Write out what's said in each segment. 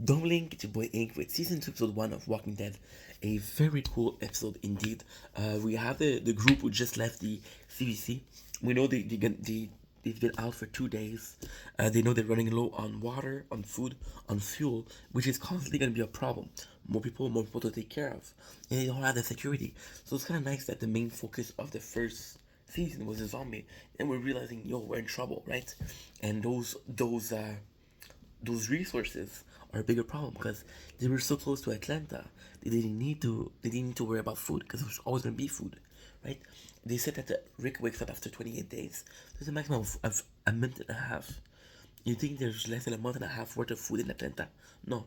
Don't Link, it's your boy Ink with season 2, episode 1 of Walking Dead. A very cool episode indeed. We have the group who just left the CBC. We know they've been out for 2 days. They know they're running low on water, on food, on fuel, which is constantly going to be a problem. More people to take care of. And they don't have the security. So it's kind of nice that the main focus of the first season was a zombie. And we're realizing, yo, we're in trouble, right? And those resources are a bigger problem because they were so close to Atlanta. They didn't need to worry about food because there was always gonna be food, right? They said that Rick wakes up after 28 days. There's a maximum of a month and a half. You think there's less than a month and a half worth of food in Atlanta? No.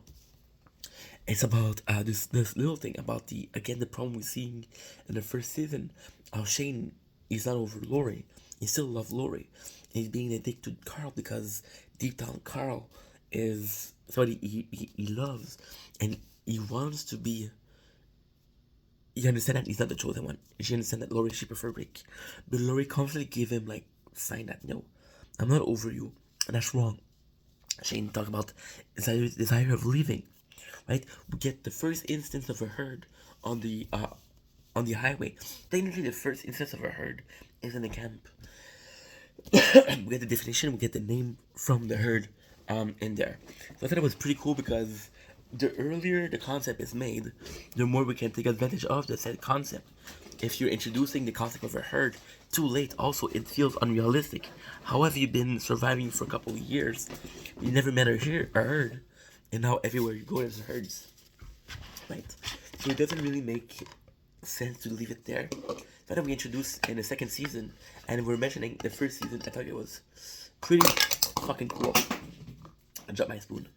It's about this little thing about the problem we're seeing in the first season. How Shane is not over Lori. He still loves Lori. He's being a dick to Carl because deep down Carl is somebody he loves, and he wants to be. You understand that he's not the chosen one. She understand that Lori she prefer Rick, but Lori constantly give him like sign that no, I'm not over you, and that's wrong. Shane talk about desire of leaving, right? We get the first instance of a herd on the highway. Technically, the first instance of a herd is in the camp. We get the definition, we get the name from the herd in there. So I thought it was pretty cool because the earlier the concept is made, the more we can take advantage of the said concept. If you're introducing the concept of a herd too late, also it feels unrealistic. How have you been surviving for a couple of years? You never met a herd, and now everywhere you go there's herds, right? So it doesn't really make sense to leave it there. But then we introduced in the second season, and we're mentioning the first season. I thought it was pretty fucking cool. I dropped my spoon.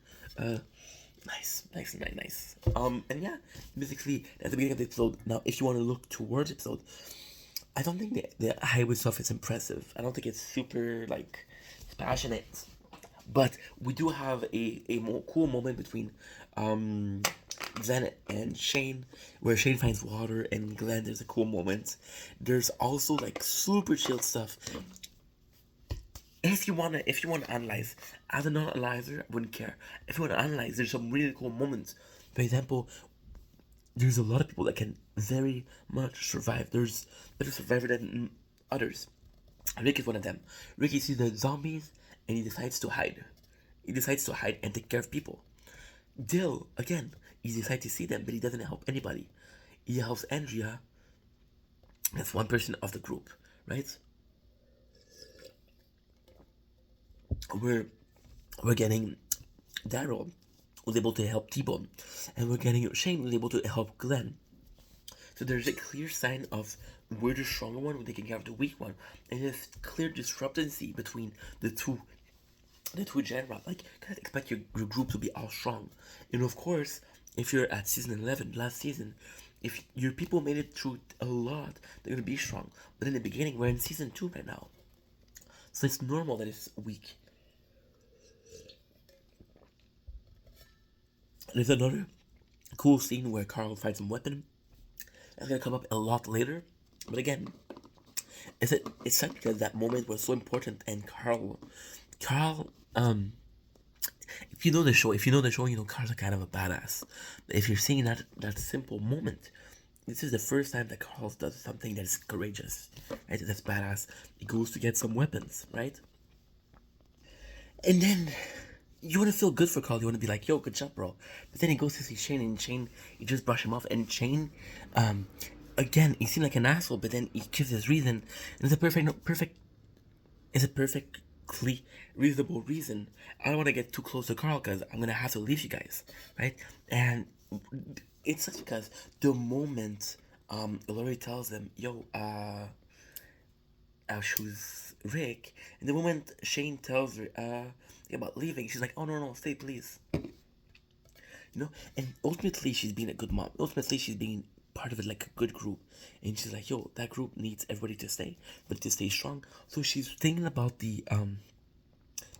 Nice. And yeah, basically at the beginning of the episode. Now, if you want to look towards the episode, I don't think the highway stuff is impressive. I don't think it's super like passionate. But we do have a more cool moment between Glenn and Shane, where Shane finds water and Glenn. There's a cool moment. There's also like super chill stuff. If you wanna analyze, as a non-analyzer, I wouldn't care. If you wanna analyze, there's some really cool moments. For example, there's a lot of people that can very much survive. There's better survivor than others. Rick is one of them. Ricky sees the zombies and he decides to hide. He decides to hide and take care of people. Dill, again, he decides to see them, but he doesn't help anybody. He helps Andrea. That's one person of the group, right? We're getting Daryl was able to help T-Bone, and we're getting Shane was able to help Glenn. So there's a clear sign of we're the stronger one, we're taking care of the weak one, and there's clear discrepancy between the two genre. Like, you can't expect your group to be all strong. And of course, if you're at season 11, last season, if your people made it through a lot, they're gonna be strong. But in the beginning, we're in season 2 right now, so it's normal that it's weak. There's another cool scene where Carl finds some weapon. That's gonna come up a lot later. But again, it's sad because that moment was so important, and Carl, if you know the show, you know Carl's a kind of a badass. But if you're seeing that simple moment, this is the first time that Carl does something that is courageous, right? That's badass. He goes to get some weapons, right? And then you want to feel good for Carl. You want to be like, yo, good job, bro. But then he goes to see Shane, and Shane, he just brush him off. And Shane, again, he seemed like an asshole, but then he gives his reason. And it's a perfectly reasonable reason. I don't want to get too close to Carl because I'm going to have to leave you guys, right? And it's such because the moment Lori tells them, yo, choose Rick, and the moment Shane tells her about leaving, she's like, "Oh no, stay, please." And ultimately she's being a good mom. Ultimately she's being part of it like a good group, and she's like, "Yo, that group needs everybody to stay, but to stay strong." So she's thinking about the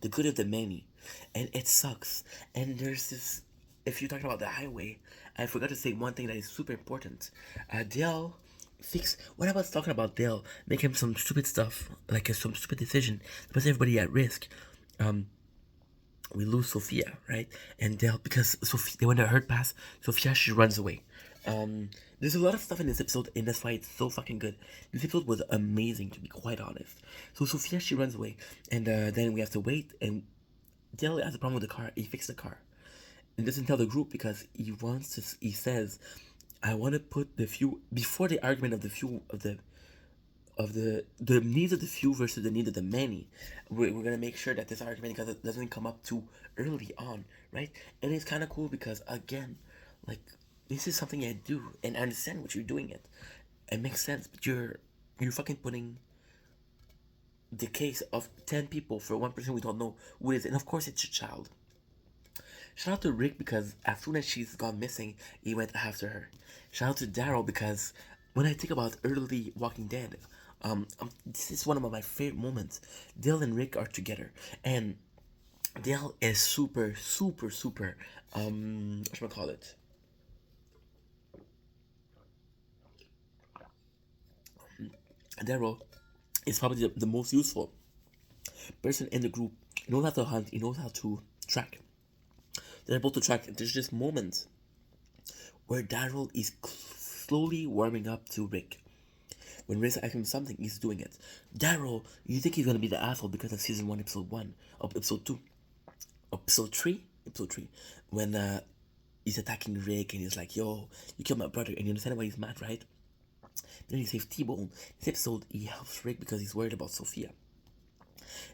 good of the many, and it sucks. And there's this. If you're talking about the highway, I forgot to say one thing that is super important. Dale fix what I was talking about Dale making some stupid stuff, like some stupid decision, puts everybody at risk. we lose Sophia, right? And they'll because Sophia, when they hurt past Sophia, she runs away. There's a lot of stuff in this episode, and that's why it's so fucking good. This episode was amazing, to be quite honest. So Sophia, she runs away, and then we have to wait. And Dale has a problem with the car. He fixed the car, and doesn't tell the group because he wants to. He says, "I want to put the fuel before the argument of the fuel of the needs of the few versus the need of the many. We're gonna make sure that this argument doesn't come up too early on, right? And it's kind of cool because again, like this is something I do, and I understand what you're doing. It makes sense, but you're fucking putting the case of 10 people for one person we don't know who it is, and of course it's a child. Shout out to Rick because as soon as she's gone missing, he went after her. Shout out to Daryl because when I think about early Walking Dead, this is one of my favorite moments. Dale and Rick are together, and Dale is super, super, super. What should I call it? Daryl is probably the most useful person in the group. He knows how to hunt. He knows how to track. They're able to track. There's just moments where Daryl is slowly warming up to Rick. When Rick asks him something, he's doing it. Daryl, you think he's gonna be the asshole because of season 1, episode 1, or episode 2, episode 3, when he's attacking Rick and he's like, "Yo, you killed my brother," and you understand why he's mad, right? Then he saves T-Bone. This episode, he helps Rick because he's worried about Sophia.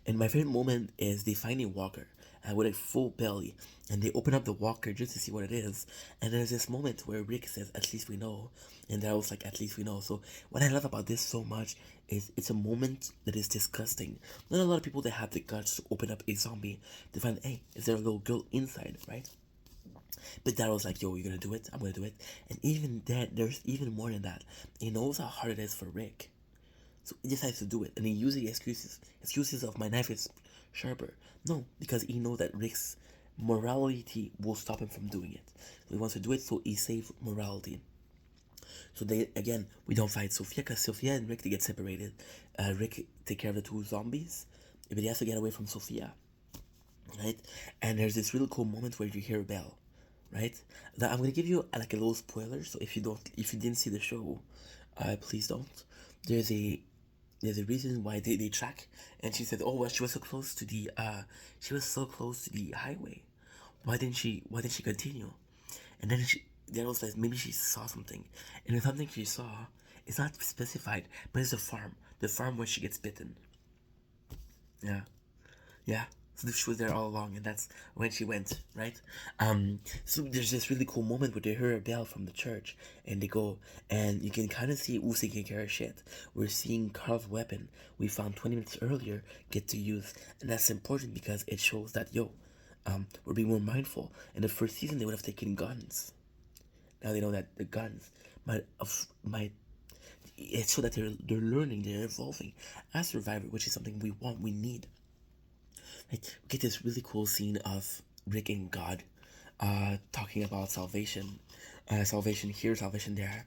And my favorite moment is they find a walker with a full belly, and they open up the walker just to see what it is. And there's this moment where Rick says, "At least we know," and Daryl's like, "At least we know." So what I love about this so much is it's a moment that is disgusting. Not a lot of people that have the guts to open up a zombie to find, hey, is there a little girl inside, right? But Daryl's like, "Yo, you're gonna do it? I'm gonna do it." And even then, there's even more than that. He knows how hard it is for Rick. So he decides to do it, and he uses the excuses of my knife is sharper. No, because he knows that Rick's morality will stop him from doing it. So he wants to do it, so he saves morality. So they again, we don't fight Sophia because Sophia and Rick they get separated. Rick take care of the two zombies, but he has to get away from Sophia, right? And there's this really cool moment where you hear a bell, right? Now I'm gonna give you like a little spoiler. So if you didn't see the show, please don't. There's a there's a reason why they track, and she said, "Oh well, she was so close to the highway. Why didn't she continue?" And then was like, maybe she saw something, and the something she saw is not specified, but it's the farm where she gets bitten. Yeah. Yeah. So she was there all along, and that's when she went, right? So there's this really cool moment where they hear a bell from the church, and they go, and you can kind of see who's taking care of shit. We're seeing Carl's weapon we found 20 minutes earlier get to use, and that's important because it shows that we're being more mindful. In the first season, they would have taken guns. Now they know that the guns might it show that they're learning, they're evolving as survivor, which is something we need. Like, we get this really cool scene of Rick and God talking about salvation. Salvation here, salvation there.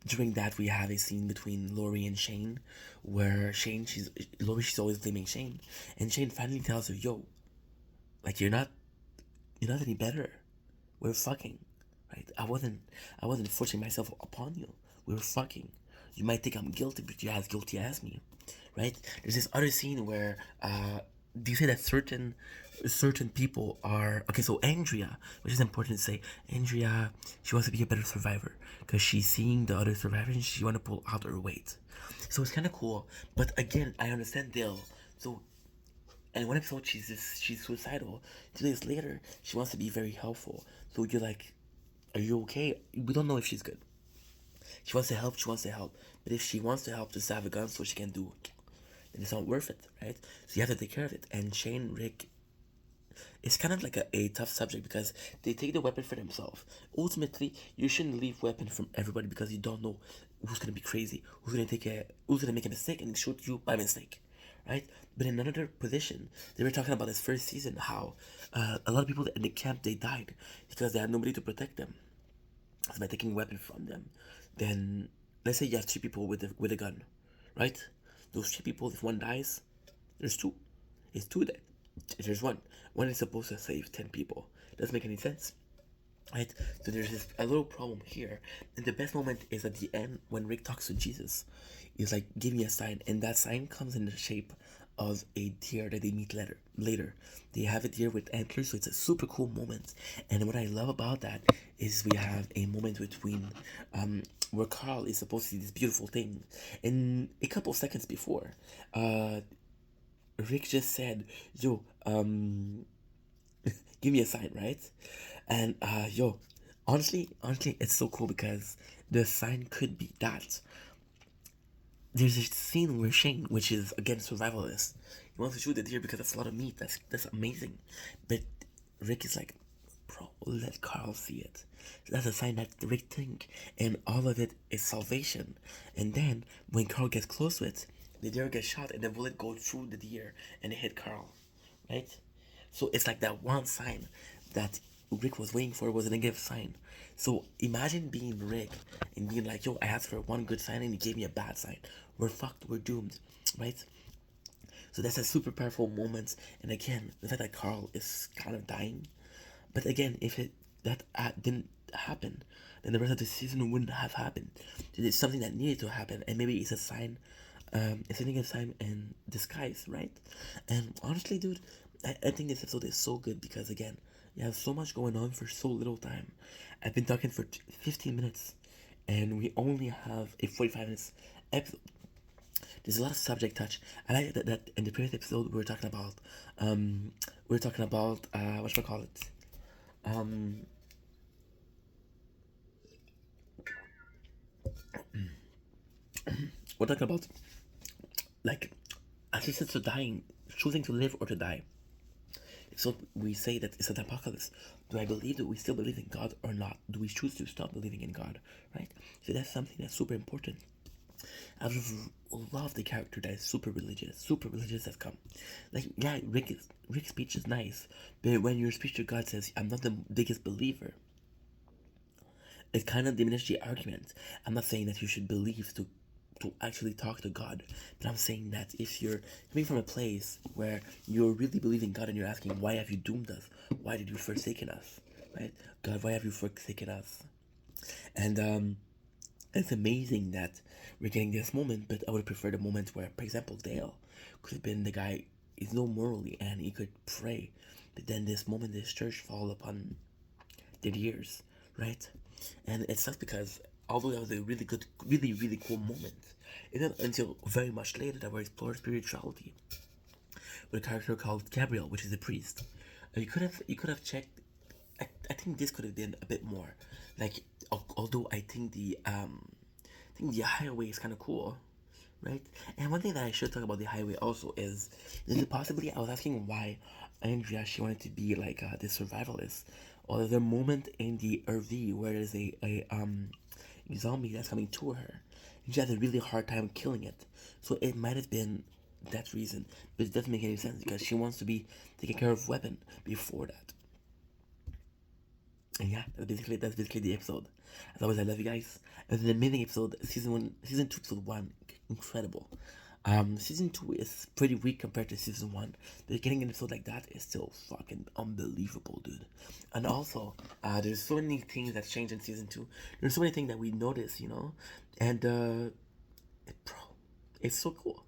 During that, we have a scene between Lori and Shane, where she's always blaming Shane, and Shane finally tells her, "Yo, like you're not any better. We're fucking, right? I wasn't forcing myself upon you. We were fucking. You might think I'm guilty, but you're as guilty as me, right?" There's this other scene where do you say that certain people are okay? So Andrea, which is important to say, Andrea, she wants to be a better survivor because she's seeing the other survivors and she want to pull out her weight. So it's kind of cool, but again, I understand Dale. So and one episode she's suicidal. 2 days later, she wants to be very helpful. So you're like, are you okay? We don't know if she's good. She wants to help. She wants to help. But if she wants to help just to have a gun so she can do, then it's not worth it, right? So you have to take care of it. And Shane Rick, it's kind of like a tough subject because they take the weapon for themselves. Ultimately, you shouldn't leave weapon from everybody because you don't know who's gonna be crazy, who's gonna make a mistake and shoot you by mistake, right? But in another position, they were talking about this first season how a lot of people in the camp they died because they had nobody to protect them. So by taking a weapon from them, then let's say you have 3 people with a gun, right? Those 3 people, if one dies, there's 2. It's 2 dead. There's one is supposed to save 10 people. Doesn't make any sense, right? So there's this a little problem here, and the best moment is at the end when Rick talks to Jesus. He's like, "Give me a sign," and that sign comes in the shape of a deer that they meet later. They have a deer with antlers, so it's a super cool moment. And what I love about that is we have a moment between where Carl is supposed to see this beautiful thing, and a couple seconds before, Rick just said, "Yo, give me a sign," right? And yo, honestly, it's so cool because the sign could be that. There's a scene where Shane, which is again survivalist, he wants to shoot the deer because that's a lot of meat. That's amazing, but Rick is like, "Bro, let Carl see it." So that's a sign that Rick think, and all of it is salvation. And then when Carl gets close to it, the deer gets shot, and the bullet goes through the deer and it hit Carl, right? So it's like that one sign that Rick was waiting for was a negative sign. So imagine being Rick and being like, "Yo, I asked for one good sign and he gave me a bad sign. We're fucked. We're doomed," right? So that's a super powerful moment. And again, the fact that Carl is kind of dying, but again, if it that didn't happen, then the rest of the season wouldn't have happened. It's something that needed to happen, and maybe it's a sign. It's a negative sign in disguise, right? And honestly, dude, I think this episode is so good because again, you have so much going on for so little time. I've been talking for 15 minutes, and we only have a 45 minutes episode. There's a lot of subject touch. I like that in the previous episode we were talking about what should I call it? Um, we're talking about like assistants to dying, choosing to live or to die. So we say that it's an apocalypse. Do I believe that we still believe in God or not? Do we choose to stop believing in God? Right? So that's something that's super important. I just love the character that is super religious has come. Like, yeah, Rick's speech is nice, but when your speech to God says, "I'm not the biggest believer," it kind of diminishes the argument. I'm not saying that you should believe to actually talk to God, but I'm saying that if you're coming from a place where you're really believing God and you're asking, "Why have you doomed us? Why did you forsaken us?" Right? God, why have you forsaken us? And it's amazing that we're getting this moment, but I would prefer the moment where, for example, Dale could have been the guy is no morally and he could pray, but then this moment, this church fall upon their ears, right? And it sucks because although that was a really good, really cool moment, it not until very much later that we explored spirituality with a character called Gabriel, which is a priest. You could have checked. I think this could have been a bit more, like although I think the highway is kind of cool, right? And one thing that I should talk about the highway also is it possibly I was asking why Andrea she wanted to be like this survivalist, or there's a moment in the RV where there's a zombie that's coming to her, and she has a really hard time killing it. So it might have been that reason, but it doesn't make any sense because she wants to be taking care of weapon before that. And yeah, that's basically the episode. As always, I love you guys. It was an amazing episode. Season two, episode one, incredible. Season two is pretty weak compared to season one. But getting an episode like that is still fucking unbelievable, dude. And also, there's so many things that changed in season two. There's so many things that we notice, and bro, it's so cool.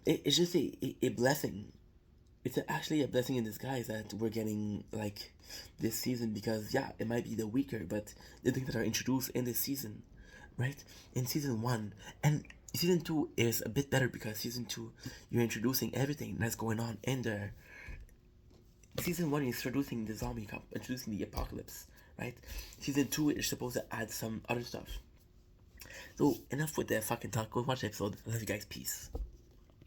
It's just a blessing. It's actually a blessing in disguise that we're getting like this season because yeah, it might be the weaker, but the things that are introduced in this season, right? In season one and season two is a bit better because season two you're introducing everything that's going on in there. Season one is introducing the zombie cup, introducing the apocalypse, right? Season two is supposed to add some other stuff. So enough with the fucking talk. Go watch the episode. I love you guys. Peace.